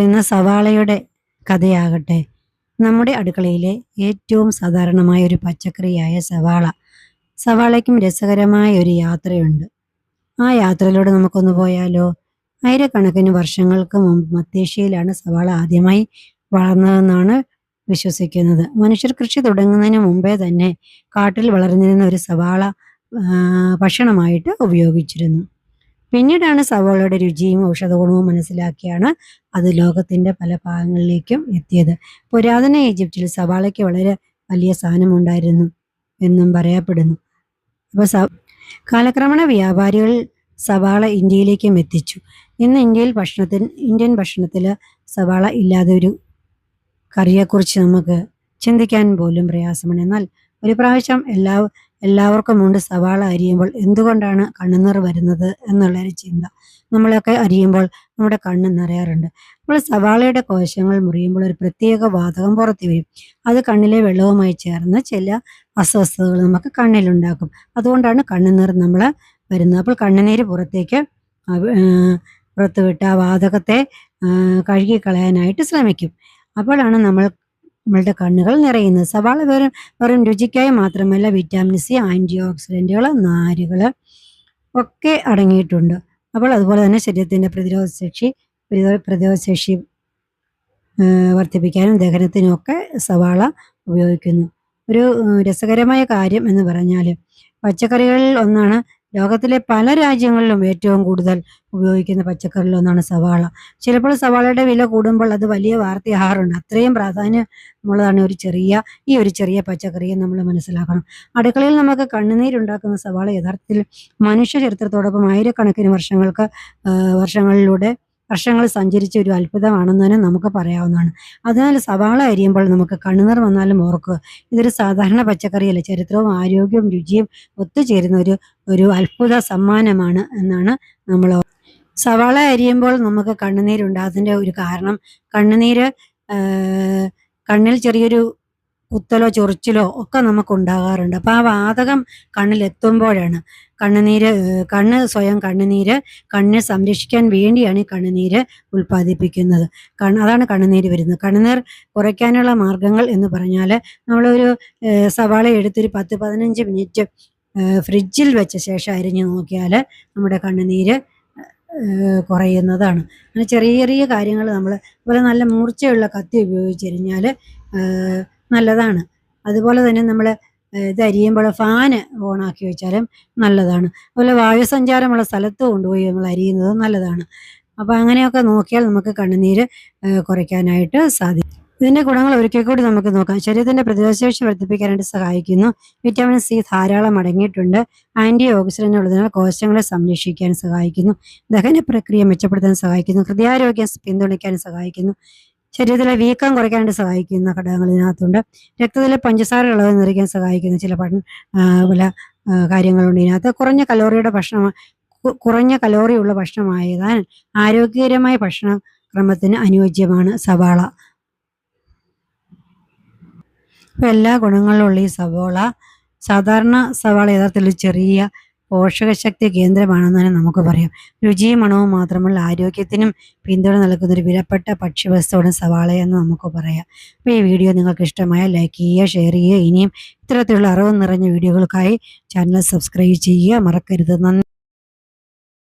എന്ന സവാളയുടെ കഥയാകട്ടെ, നമ്മുടെ അടുക്കളയിലെ ഏറ്റവും സാധാരണമായ ഒരു പച്ചക്കറിയായ സവാള. സവാളയ്ക്കും രസകരമായ ഒരു യാത്രയുണ്ട്. ആ യാത്രയിലൂടെ നമുക്കൊന്ന് പോയാലോ? ആയിരക്കണക്കിന് വർഷങ്ങൾക്ക് മുമ്പ് മധ്യേഷ്യയിലാണ് സവാള ആദ്യമായി വളർന്നതെന്നാണ് വിശ്വസിക്കുന്നത്. മനുഷ്യർ കൃഷി തുടങ്ങുന്നതിന് മുമ്പേ തന്നെ കാട്ടിൽ വളർന്നിരുന്ന ഒരു സവാള ഭക്ഷണമായിട്ട് ഉപയോഗിച്ചിരുന്നു. പിന്നീടാണ് സവാളയുടെ രുചിയും ഔഷധഗുണവും മനസ്സിലാക്കിയാണ് അത് ലോകത്തിന്റെ പല ഭാഗങ്ങളിലേക്കും എത്തിയത്. പുരാതന ഈജിപ്തിൽ സവാളയ്ക്ക് വളരെ വലിയ സ്ഥാനമുണ്ടായിരുന്നു എന്നും പറയപ്പെടുന്നു. അപ്പോൾ കാലക്രമേണ വ്യാപാരികൾ സവാള ഇന്ത്യയിലേക്കും എത്തിച്ചു. ഇന്ന് ഇന്ത്യൻ ഭക്ഷണത്തിൽ സവാള ഇല്ലാതെ ഒരു കറിയെക്കുറിച്ച് നമുക്ക് ചിന്തിക്കാൻ പോലും പ്രയാസമാണ്. എന്നാൽ ഒരു പ്രാവശ്യം എല്ലാവർക്കും ഉണ്ട് സവാള അരിയുമ്പോൾ എന്തുകൊണ്ടാണ് കണ്ണുനീർ വരുന്നത് എന്നുള്ളൊരു ചിന്ത. നമ്മളൊക്കെ അരിയുമ്പോൾ നമ്മുടെ കണ്ണ് നിറയാറുണ്ട്. അപ്പോൾ സവാളയുടെ കോശങ്ങൾ മുറിയുമ്പോൾ ഒരു പ്രത്യേക വാതകം പുറത്തു വരും. അത് കണ്ണിലെ വെള്ളവുമായി ചേർന്ന് ചില അസ്വസ്ഥതകൾ നമുക്ക് കണ്ണിലുണ്ടാക്കും. അതുകൊണ്ടാണ് കണ്ണുനീർ നമ്മൾ വരുന്നത്. അപ്പോൾ കണ്ണുനീര് പുറത്തുവിട്ട് ആ വാതകത്തെ കഴുകിക്കളയാനായിട്ട് ശ്രമിക്കും. അപ്പോഴാണ് നമ്മളുടെ കണ്ണുകൾ നിറയുന്നത്. സവാള വെറും രുചിക്കായി മാത്രമല്ല, വിറ്റാമിൻ സി, ആൻറ്റി ഓക്സിഡൻറ്റുകൾ, നാരുകൾ ഒക്കെ അടങ്ങിയിട്ടുണ്ട്. അപ്പോൾ അതുപോലെ തന്നെ ശരീരത്തിൻ്റെ പ്രതിരോധശേഷി വർദ്ധിപ്പിക്കാനും ദഹനത്തിനും ഒക്കെ സവാള ഉപയോഗിക്കുന്നു. ഒരു രസകരമായ കാര്യം എന്ന് പറഞ്ഞാൽ, പച്ചക്കറികളിൽ ഒന്നാണ് ലോകത്തിലെ പല രാജ്യങ്ങളിലും ഏറ്റവും കൂടുതൽ ഉപയോഗിക്കുന്ന പച്ചക്കറിയിൽ ഒന്നാണ് സവാള. ചിലപ്പോൾ സവാളയുടെ വില കൂടുമ്പോൾ അത് വലിയ വാർത്തയാകാറുണ്ട്. അത്രയും പ്രാധാന്യമുള്ളതാണ് ഈ ഒരു ചെറിയ പച്ചക്കറിയെ നമ്മൾ മനസ്സിലാക്കണം. അടുക്കളയിൽ നമുക്ക് കണ്ണുനീരുണ്ടാക്കുന്ന സവാള യഥാർത്ഥത്തിൽ മനുഷ്യ ചരിത്രത്തോടൊപ്പം ആയിരക്കണക്കിന് വർഷങ്ങൾ സഞ്ചരിച്ച ഒരു അത്ഭുതമാണെന്ന് തന്നെ നമുക്ക് പറയാവുന്നതാണ്. അതിനാൽ സവാള അരിയുമ്പോൾ നമുക്ക് കണ്ണുനീർ വന്നാലും ഓർക്കുക, ഇതൊരു സാധാരണ പച്ചക്കറിയല്ല, ചരിത്രവും ആരോഗ്യവും രുചിയും ഒത്തുചേരുന്ന ഒരു അത്ഭുത സമ്മാനമാണ് എന്നാണ് നമ്മൾ. സവാള അരിയുമ്പോൾ നമുക്ക് കണ്ണുനീരുണ്ട്. അതിൻ്റെ ഒരു കാരണം, കണ്ണിൽ ചെറിയൊരു കുത്തലോ ചൊറിച്ചിലോ ഒക്കെ നമുക്കുണ്ടാകാറുണ്ട്. അപ്പോൾ ആ വാതകം കണ്ണിലെത്തുമ്പോഴാണ് കണ്ണിനെ സംരക്ഷിക്കാൻ വേണ്ടിയാണ് ഈ കണ്ണുനീര് ഉൽപ്പാദിപ്പിക്കുന്നത്. അതാണ് കണ്ണുനീര് വരുന്നത്. കണ്ണുനീർ കുറയ്ക്കാനുള്ള മാർഗങ്ങൾ എന്ന് പറഞ്ഞാൽ, നമ്മളൊരു സവാള എടുത്തൊരു 10-15 മിനിറ്റ് ഫ്രിഡ്ജിൽ വെച്ച ശേഷം അരിഞ്ഞു നോക്കിയാൽ നമ്മുടെ കണ്ണുനീര് കുറയുന്നതാണ്. അങ്ങനെ ചെറിയ ചെറിയ കാര്യങ്ങൾ നമ്മൾ അതുപോലെ നല്ല മൂർച്ചയുള്ള കത്തി ഉപയോഗിച്ചരിഞ്ഞാൽ നല്ലതാണ്. അതുപോലെ തന്നെ നമ്മൾ ഇത് അരിയുമ്പോൾ ഫാന് ഓണാക്കി വെച്ചാലും നല്ലതാണ്. അതുപോലെ വായുസഞ്ചാരമുള്ള സ്ഥലത്ത് കൊണ്ടുപോയി നമ്മൾ അരിയുന്നത് നല്ലതാണ്. അപ്പോൾ അങ്ങനെയൊക്കെ നോക്കിയാൽ നമുക്ക് കണ്ണുനീര് കുറയ്ക്കാനായിട്ട് സാധിക്കും. ഇതിൻ്റെ ഗുണങ്ങൾ ഒരിക്കൽ കൂടി നമുക്ക് നോക്കാം. ശരീരത്തിൻ്റെ പ്രതിരോധശേഷി വർദ്ധിപ്പിക്കാനായിട്ട് സഹായിക്കുന്നു. വിറ്റാമിൻ സി ധാരാളം അടങ്ങിയിട്ടുണ്ട്. ആൻറ്റി ഓക്സിഡൻ്റ് ഉള്ളതിനാൽ കോശങ്ങളെ സംരക്ഷിക്കാൻ സഹായിക്കുന്നു. ദഹന പ്രക്രിയ മെച്ചപ്പെടുത്താൻ സഹായിക്കുന്നു. ഹൃദയാരോഗ്യം പിന്തുണയ്ക്കാൻ സഹായിക്കുന്നു. ശരീരത്തിലെ വീക്കം കുറയ്ക്കാനായിട്ട് സഹായിക്കുന്ന ഘടകങ്ങൾ ഇതിനകത്തുണ്ട്. രക്തത്തിലെ പഞ്ചസാര അളവ് നിറയ്ക്കാൻ സഹായിക്കുന്ന പല കാര്യങ്ങളുണ്ട് ഇതിനകത്ത്. കുറഞ്ഞ കലോറിയുള്ള ഭക്ഷണമായതാൽ ആരോഗ്യകരമായ ഭക്ഷണക്രമത്തിന് അനുയോജ്യമാണ് സവാള. അപ്പോൾ എല്ലാ ഗുണങ്ങളുള്ള ഈ സാധാരണ സവാള യഥാർത്ഥത്തിൽ ചെറിയ പോഷകശക്തി കേന്ദ്രമാണെന്ന് തന്നെ നമുക്ക് പറയാം. രുചിയും മണവും മാത്രമല്ല, ആരോഗ്യത്തിനും പിന്തുണ നൽകുന്ന ഒരു വിലപ്പെട്ട ഭക്ഷ്യവസ്തുവാണ് സവാളയെന്ന് നമുക്ക് പറയാം. അപ്പോൾ ഈ വീഡിയോ നിങ്ങൾക്ക് ഇഷ്ടമായാൽ ലൈക്ക് ചെയ്യുക, ഷെയർ ചെയ്യുക. ഇനിയും ഇത്തരത്തിലുള്ള അറിവ് നിറഞ്ഞ വീഡിയോകൾക്കായി ചാനൽ സബ്സ്ക്രൈബ് ചെയ്യുക മറക്കരുത്. നന്ദി.